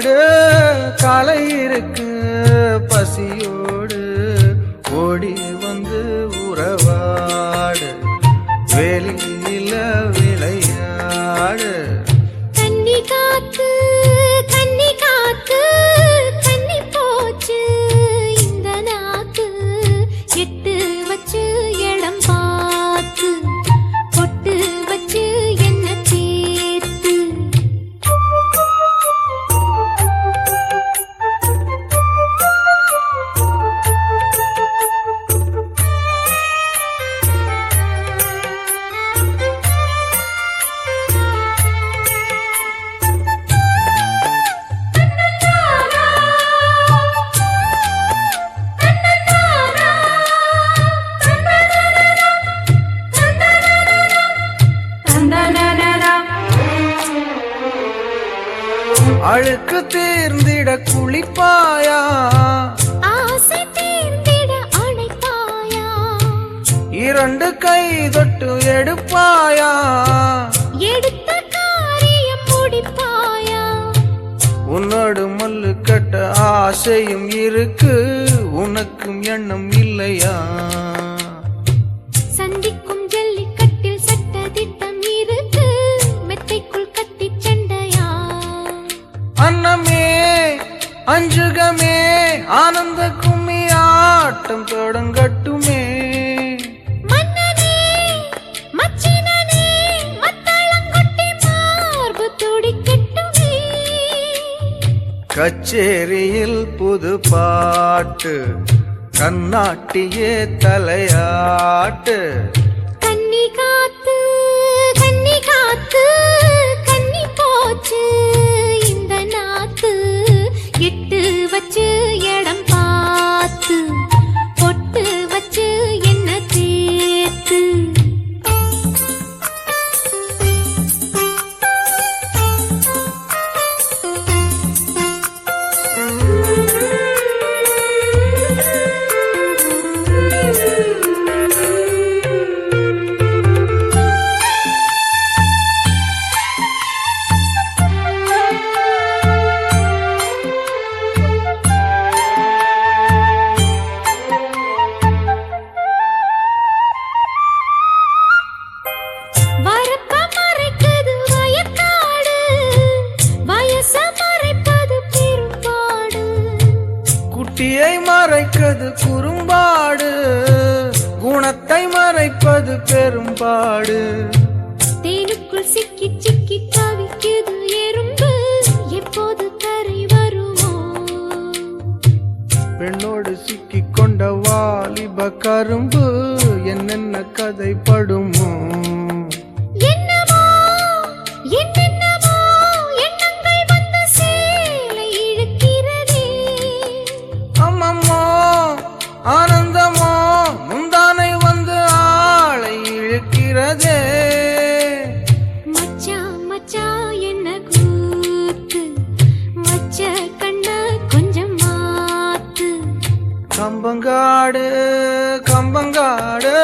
மாடு காலை இருக்கு பசியோடு ஓடி வந்து உறவாடு வெளியில விளையாடு கன்னி காத்து கன்னி காத்து கன்னி போச்சு இந்த நாக்கு எட்டு வச்சு இடம் பார்த்து பொட்டு வச்சு என்ன சேர்த்து அழுக்கு தீர்ந்திட குளிப்பாயா ஆசை தீர்ந்திட அணைப்பாயா இரண்டு கை தொட்டு எடுப்பாயா எடுத்த காரியம் முடிப்பாயா உன்னோடு மல்லு கட்ட ஆசையும் இருக்கு உனக்கும் எண்ணம் இல்லையா சந்திக்கும் ஜல்லிக்கட்டில் சட்ட திட்டம் இருக்கு மெத்தைக்குள் கத்தி சண்டையா அன்னமே அஞ்சுகமே ஆனந்த கும்மி ஆட்டம் தொடங்கட்டுமே மன்னனே மச்சினனே மத்தளங்கொட்டி மார்பு துடிக்கட்டுமே கச்சேரியில் புது பாட்டு கண்ணாட்டியே தலையாட்டு கன்னி காத்து கன்னி காத்து கன்னி போச்சு இந்த நாக்கு எட்டு வச்சு இடம் பார்த்து பொட்டு வச்சு என்ன சேர்த்து வரப்ப மறைக்குது வயக்காடு வயச மறைப்பது பெரும்பாடு குட்டியை மறைப்பது குறும்பாடு குணத்தை மறைப்பது பெரும்பாடு தேனுக்குள் சிக்கி சிக்கி தவிக்குது எறும்பு எப்போது கரை வருமோ பெண்ணோடு சிக்கிக் கொண்ட வாலிப கரும்பு என்னென்ன கதைப்படுமோ என்னமோ என்னென்னமோ எண்ணங்கள் வந்து சேலை இழுக்கிறதே அம்மம்மோ ஆனந்தமோ முந்தானை வந்து ஆளை இழுக்கிறதே மச்சான் மச்சான் என்ன கூத்து வச்ச கண்ண கொஞ்சம் மாத்து கம்பங்காடு கம்பங்காடு